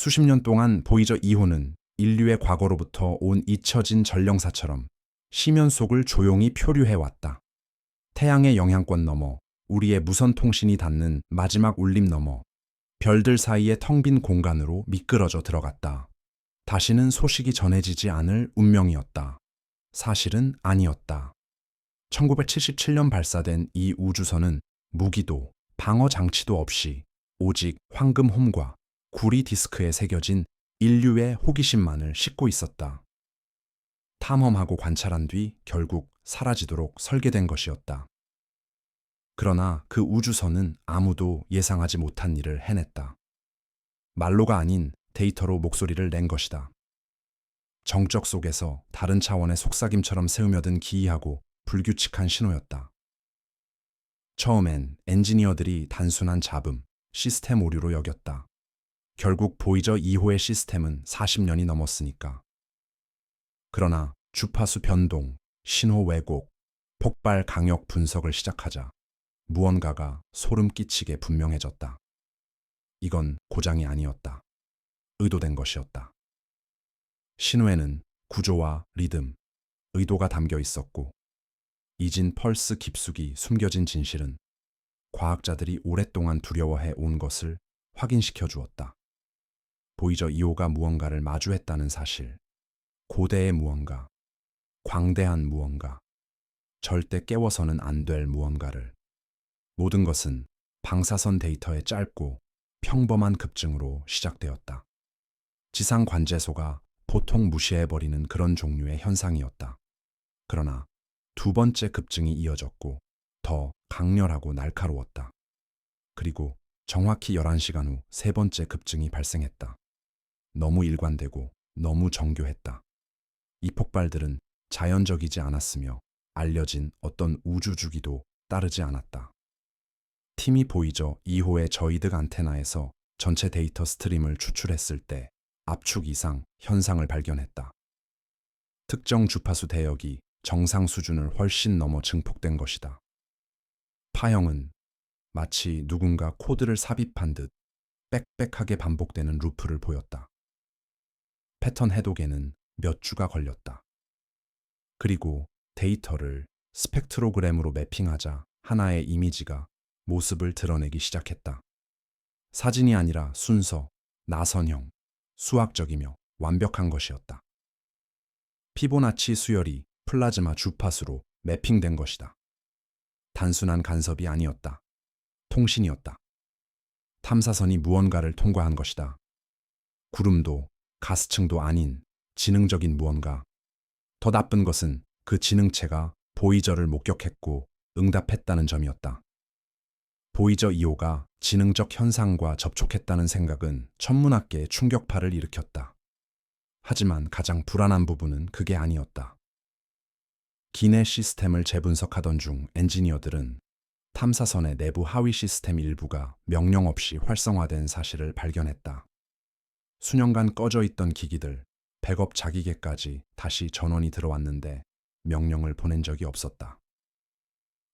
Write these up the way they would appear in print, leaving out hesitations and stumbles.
수십 년 동안 보이저 2호는 인류의 과거로부터 온 잊혀진 전령사처럼 심연 속을 조용히 표류해왔다. 태양의 영향권 너머, 우리의 무선 통신이 닿는 마지막 울림 너머, 별들 사이의 텅 빈 공간으로 미끄러져 들어갔다. 다시는 소식이 전해지지 않을 운명이었다. 사실은 아니었다. 1977년 발사된 이 우주선은 무기도 방어 장치도 없이 오직 황금홈과 구리 디스크에 새겨진 인류의 호기심만을 싣고 있었다. 탐험하고 관찰한 뒤 결국 사라지도록 설계된 것이었다. 그러나 그 우주선은 아무도 예상하지 못한 일을 해냈다. 말로가 아닌 데이터로 목소리를 낸 것이다. 정적 속에서 다른 차원의 속삭임처럼 스며든 기이하고 불규칙한 신호였다. 처음엔 엔지니어들이 단순한 잡음, 시스템 오류로 여겼다. 결국 보이저 2호의 시스템은 40년이 넘었으니까. 그러나 주파수 변동, 신호 왜곡, 폭발 강역 분석을 시작하자 무언가가 소름 끼치게 분명해졌다. 이건 고장이 아니었다. 의도된 것이었다. 신호에는 구조와 리듬, 의도가 담겨 있었고, 잊은 펄스 깊숙이 숨겨진 진실은 과학자들이 오랫동안 두려워해 온 것을 확인시켜 주었다. 보이저 2호가 무언가를 마주했다는 사실, 고대의 무언가, 광대한 무언가, 절대 깨워서는 안 될 무언가를. 모든 것은 방사선 데이터의 짧고 평범한 급증으로 시작되었다. 지상 관제소가 보통 무시해버리는 그런 종류의 현상이었다. 그러나 두 번째 급증이 이어졌고 더 강렬하고 날카로웠다. 그리고 정확히 11시간 후 세 번째 급증이 발생했다. 너무 일관되고 너무 정교했다. 이 폭발들은 자연적이지 않았으며 알려진 어떤 우주주기도 따르지 않았다. 팀이 보이저 2호의 저이득 안테나에서 전체 데이터 스트림을 추출했을 때 압축 이상 현상을 발견했다. 특정 주파수 대역이 정상 수준을 훨씬 넘어 증폭된 것이다. 파형은 마치 누군가 코드를 삽입한 듯 빽빽하게 반복되는 루프를 보였다. 패턴 해독에는 몇 주가 걸렸다. 그리고 데이터를 스펙트로그램으로 매핑하자 하나의 이미지가 모습을 드러내기 시작했다. 사진이 아니라 순서, 나선형, 수학적이며 완벽한 것이었다. 피보나치 수열이 플라즈마 주파수로 매핑된 것이다. 단순한 간섭이 아니었다. 통신이었다. 탐사선이 무언가를 통과한 것이다. 구름도 가스층도 아닌 지능적인 무언가. 더 나쁜 것은 그 지능체가 보이저를 목격했고 응답했다는 점이었다. 보이저 2호가 지능적 현상과 접촉했다는 생각은 천문학계에 충격파를 일으켰다. 하지만 가장 불안한 부분은 그게 아니었다. 기내 시스템을 재분석하던 중 엔지니어들은 탐사선의 내부 하위 시스템 일부가 명령 없이 활성화된 사실을 발견했다. 수년간 꺼져 있던 기기들, 백업 자기계까지 다시 전원이 들어왔는데 명령을 보낸 적이 없었다.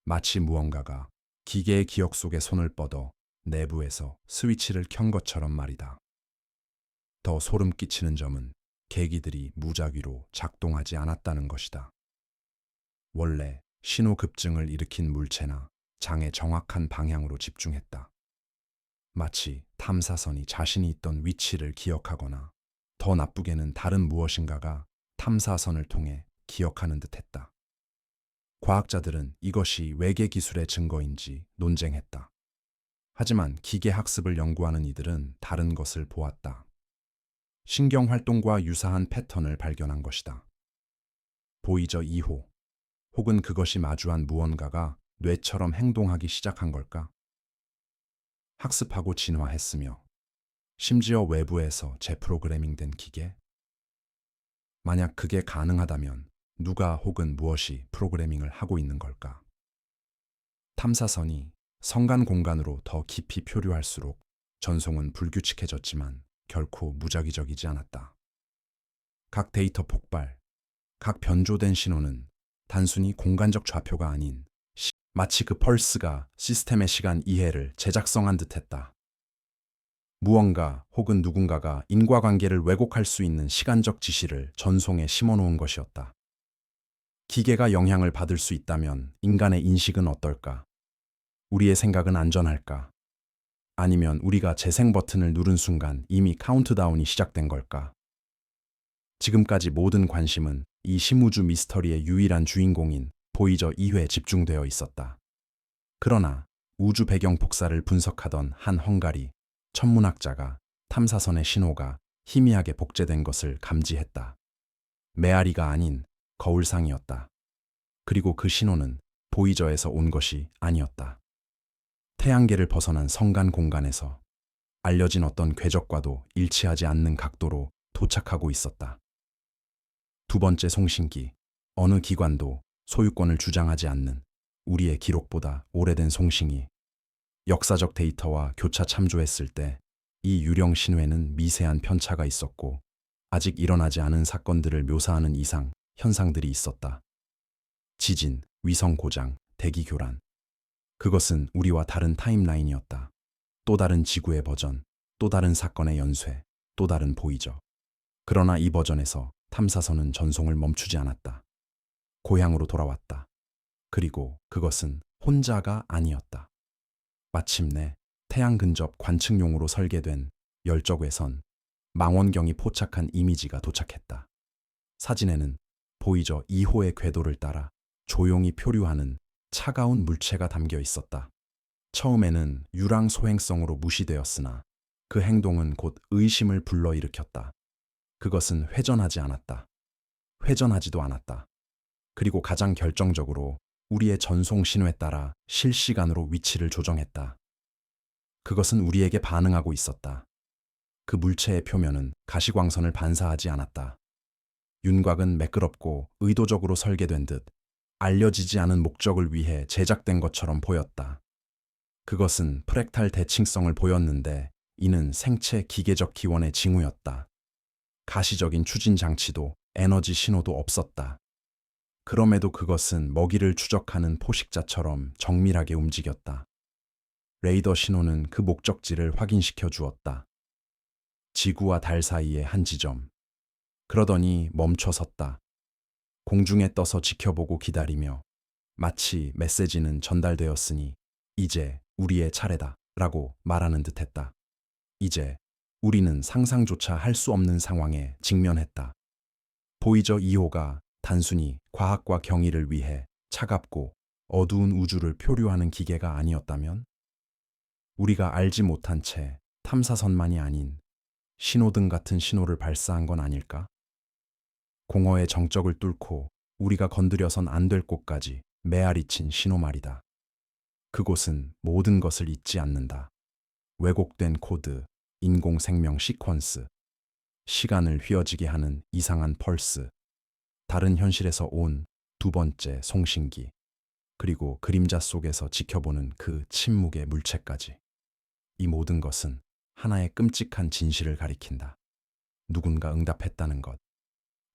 마치 무언가가 기계의 기억 속에 손을 뻗어 내부에서 스위치를 켠 것처럼 말이다. 더 소름 끼치는 점은 계기들이 무작위로 작동하지 않았다는 것이다. 원래 신호 급증을 일으킨 물체나 장의 정확한 방향으로 집중했다. 마치 탐사선이 자신이 있던 위치를 기억하거나 더 나쁘게는 다른 무엇인가가 탐사선을 통해 기억하는 듯했다. 과학자들은 이것이 외계 기술의 증거인지 논쟁했다. 하지만 기계 학습을 연구하는 이들은 다른 것을 보았다. 신경 활동과 유사한 패턴을 발견한 것이다. 보이저 2호, 혹은 그것이 마주한 무언가가 뇌처럼 행동하기 시작한 걸까? 학습하고 진화했으며 심지어 외부에서 재프로그래밍된 기계? 만약 그게 가능하다면 누가 혹은 무엇이 프로그래밍을 하고 있는 걸까? 탐사선이 성간 공간으로 더 깊이 표류할수록 전송은 불규칙해졌지만 결코 무작위적이지 않았다. 각 데이터 폭발, 각 변조된 신호는 단순히 공간적 좌표가 아닌 마치 그 펄스가 시스템의 시간 이해를 제작성한 듯했다. 무언가 혹은 누군가가 인과관계를 왜곡할 수 있는 시간적 지시를 전송에 심어놓은 것이었다. 기계가 영향을 받을 수 있다면 인간의 인식은 어떨까? 우리의 생각은 안전할까? 아니면 우리가 재생 버튼을 누른 순간 이미 카운트다운이 시작된 걸까? 지금까지 모든 관심은 이 심우주 미스터리의 유일한 주인공인 보이저 2회에 집중되어 있었다. 그러나 우주 배경 복사를 분석하던 한 헝가리 천문학자가 탐사선의 신호가 희미하게 복제된 것을 감지했다. 메아리가 아닌 거울상이었다. 그리고 그 신호는 보이저에서 온 것이 아니었다. 태양계를 벗어난 성간 공간에서 알려진 어떤 궤적과도 일치하지 않는 각도로 도착하고 있었다. 두 번째 송신기, 어느 기관도 소유권을 주장하지 않는 우리의 기록보다 오래된 송신이 역사적 데이터와 교차 참조했을 때 이 유령 신호에는 미세한 편차가 있었고 아직 일어나지 않은 사건들을 묘사하는 이상 현상들이 있었다. 지진, 위성 고장, 대기 교란. 그것은 우리와 다른 타임라인이었다. 또 다른 지구의 버전, 또 다른 사건의 연쇄, 또 다른 보이저. 그러나 이 버전에서 탐사선은 전송을 멈추지 않았다. 고향으로 돌아왔다. 그리고 그것은 혼자가 아니었다. 마침내 태양 근접 관측용으로 설계된 열적외선 망원경이 포착한 이미지가 도착했다. 사진에는 보이저 2호의 궤도를 따라 조용히 표류하는 차가운 물체가 담겨 있었다. 처음에는 유랑 소행성으로 무시되었으나 그 행동은 곧 의심을 불러일으켰다. 그것은 회전하지 않았다. 회전하지도 않았다. 그리고 가장 결정적으로 우리의 전송 신호에 따라 실시간으로 위치를 조정했다. 그것은 우리에게 반응하고 있었다. 그 물체의 표면은 가시광선을 반사하지 않았다. 윤곽은 매끄럽고 의도적으로 설계된 듯 알려지지 않은 목적을 위해 제작된 것처럼 보였다. 그것은 프랙탈 대칭성을 보였는데 이는 생체 기계적 기원의 징후였다. 가시적인 추진 장치도 에너지 신호도 없었다. 그럼에도 그것은 먹이를 추적하는 포식자처럼 정밀하게 움직였다. 레이더 신호는 그 목적지를 확인시켜 주었다. 지구와 달 사이의 한 지점. 그러더니 멈춰 섰다. 공중에 떠서 지켜보고 기다리며 마치 메시지는 전달되었으니 이제 우리의 차례다 라고 말하는 듯했다. 이제 우리는 상상조차 할 수 없는 상황에 직면했다. 보이저 2호가 단순히 과학과 경이를 위해 차갑고 어두운 우주를 표류하는 기계가 아니었다면 우리가 알지 못한 채 탐사선만이 아닌 신호등 같은 신호를 발사한 건 아닐까? 공허의 정적을 뚫고 우리가 건드려선 안 될 곳까지 메아리친 신호 말이다. 그곳은 모든 것을 잊지 않는다. 왜곡된 코드, 인공생명 시퀀스, 시간을 휘어지게 하는 이상한 펄스, 다른 현실에서 온 두 번째 송신기, 그리고 그림자 속에서 지켜보는 그 침묵의 물체까지. 이 모든 것은 하나의 끔찍한 진실을 가리킨다. 누군가 응답했다는 것,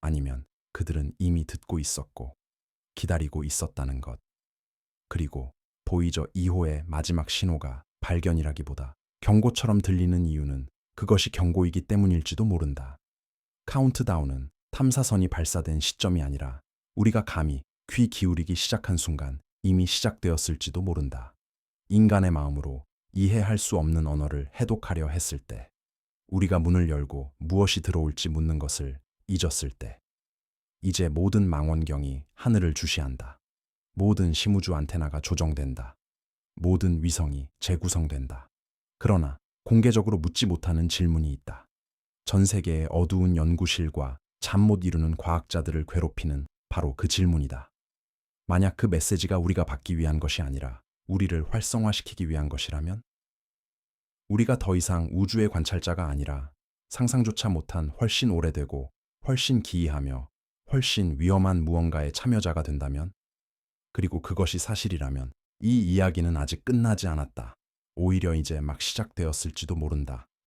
아니면 그들은 이미 듣고 있었고 기다리고 있었다는 것. 그리고 보이저 2호의 마지막 신호가 발견이라기보다 경고처럼 들리는 이유는 그것이 경고이기 때문일지도 모른다. 카운트다운은 탐사선이 발사된 시점이 아니라 우리가 감히 귀 기울이기 시작한 순간 이미 시작되었을지도 모른다. 인간의 마음으로 이해할 수 없는 언어를 해독하려 했을 때, 우리가 문을 열고 무엇이 들어올지 묻는 것을 잊었을 때, 이제 모든 망원경이 하늘을 주시한다. 모든 심우주 안테나가 조정된다. 모든 위성이 재구성된다. 그러나 공개적으로 묻지 못하는 질문이 있다. 전 세계의 어두운 연구실과 잠 못 이루는 과학자들을 괴롭히는 바로 그 질문이다. 만약 그 메시지가 우리가 받기 위한 것이 아니라 우리를 활성화시키기 위한 것이라면? 우리가 더 이상 우주의 관찰자가 아니라 상상조차 못한 훨씬 오래되고 훨씬 기이하며 훨씬 위험한 무언가의 참여자가 된다면? 그리고 그것이 사실이라면 이 이야기는 아직 끝나지 않았다. 오히려 이제 막 시작되었을지도 모른다.